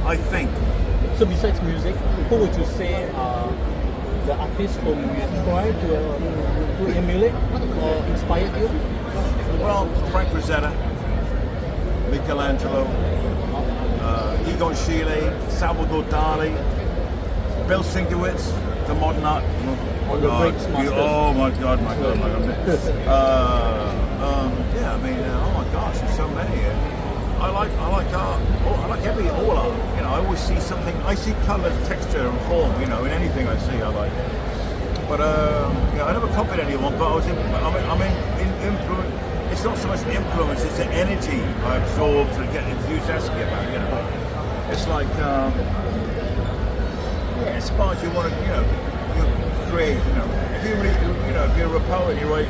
I think. So besides music, who would you say are the artists whom you try to emulate or inspire you? Well, Frank Frazetta, Michelangelo, Egon Schiele, Salvador Dali, Bill Sienkiewicz, the modern art. Oh my God. Yeah, I mean, oh my gosh, there's so many. I like art. I like all art. You know, I always see something. I see colours, texture, and form. You know, in anything I see, I like. But yeah, I never copied anyone. But I'm in influence. It's not so much influence; it's the energy I absorb to get enthusiastic about. You know, it's like yeah, as far as you want to, you create. You know, if you read, if you're a poet, you read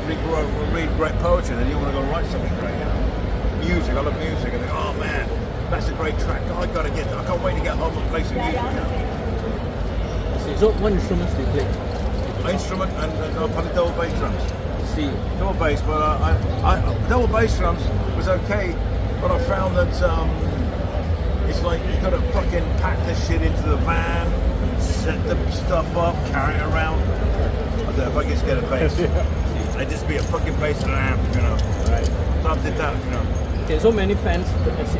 great poetry, then you want to go write something great. You know, music. I love music. I think, oh man, that's a great track. I can't wait to get home and play some music. You know? So, what instruments do you play? Instrument and I play double bass drums. See, double bass, but double bass drums was okay, but I found that it's like you got to fucking pack this shit into the van, set the stuff up, carry it around. I don't know if I just get a bass. It'd just be a fucking bass and an amp, you know. Right. So I did that, you know. Okay, so many fans.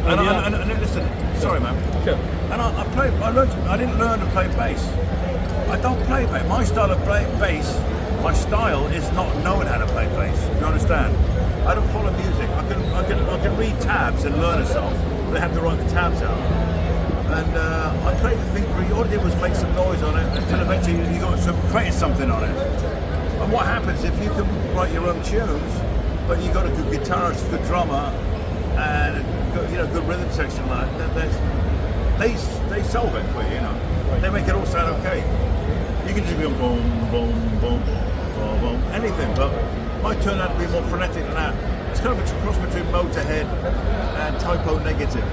And listen, sorry, man. Sure. And I didn't learn to play bass. I don't play bass. My style of bass. My style is not knowing how to play bass. You understand? I don't follow music. I can read tabs and learn a song, but I have to write the tabs out. And I played the thing for you. All I did was make some noise on it until eventually you got creating something on it. And what happens if you can write your own tunes, but you got a good guitarist, good drummer, and good rhythm section like that? They solve it for you. You know, they make it all sound okay. You can just be on boom, boom, boom, boom, boom, anything, but might turn out to be more frenetic than that. It's kind of a cross between Motorhead and Typo Negative.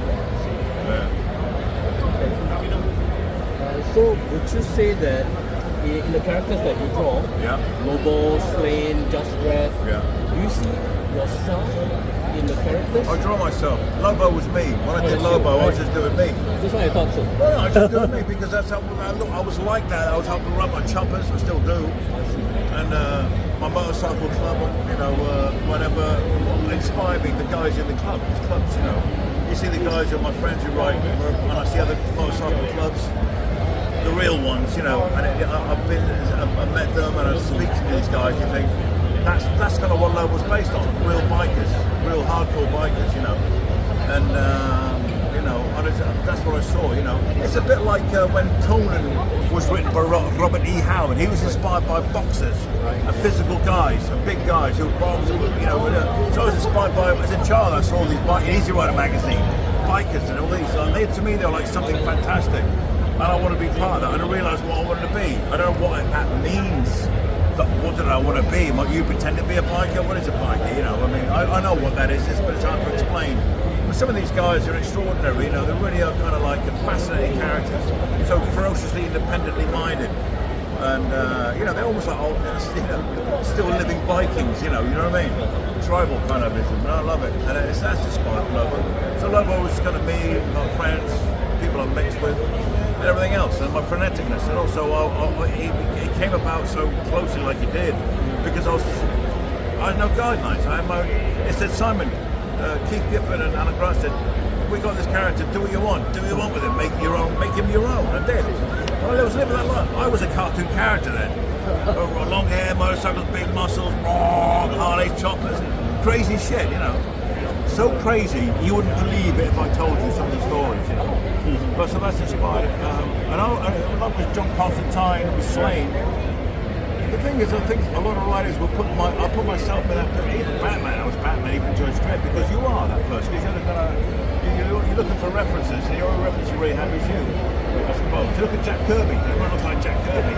So would you say that in the characters that you draw, Lobo, Slain, Just Red, do you see yourself in the characters? I draw myself. Lobo was me. When I did Lobo, I was just doing me. That's why I thought so. Well, no, I was just doing me because that's how I look. I was like that. I was helping run my choppers. I still do. And my motorcycle club, whatever inspired me. The guys in the clubs, you know. You see the guys who are my friends who ride, and I see other motorcycle clubs. The real ones, you know, and I've met them and I speak to these guys. You think that's kind of what Love was based on: real bikers, real hardcore bikers, you know. And that's what I saw. You know, it's a bit like when Conan was written by Robert E. Howard. He was inspired by boxers, and physical guys, and big guys who bombed. You know, so I was inspired by. As a child, I saw all these Easy Rider magazine, bikers, and all these. And to me, they're like something fantastic. And I want to be part of that. And I realised what I wanted to be. I don't know what that means. But what did I want to be? Might you pretend to be a biker? What is a biker? You know, I mean, I know what that is, but it's hard to explain. But some of these guys are extraordinary. You know, they really are kind of like fascinating characters. So ferociously independently minded. And, they're almost like old, still living Vikings, you know what I mean? Tribal kind of ism, and I love it. And that's just part of Lobo. So Lobo was kind of me, my friends, people I'm mixed with, and everything else, and my freneticness, and also it came about so closely like it did because I had no guidelines. It said Simon, Keith Giffen and Alan Grant said, we got this character, do what you want with him, make him your own. I did. Well, I was living that life. I was a cartoon character then. Long hair, motorcycles, big muscles, Harley, choppers, crazy shit, you know. So crazy, you wouldn't believe it if I told you some of the stories, you know. But so that's inspired. And I love with John Constantine, with Slain. The thing is, I think a lot of writers will put myself in that. Even Batman, I was Batman, even Judge Dredd, because you are that person. You're looking for references, and the only reference you really have is you, I suppose. You look at Jack Kirby, everyone looks like Jack Kirby.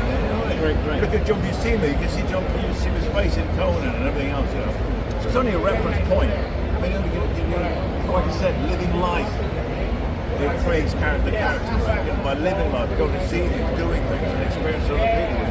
Right. You look at John Buscema, you can see his face in Conan and everything else, you know. So it's only a reference point. I mean, like I said, living life. It creates characters. By living life, going to see things, doing things, and experiencing other people.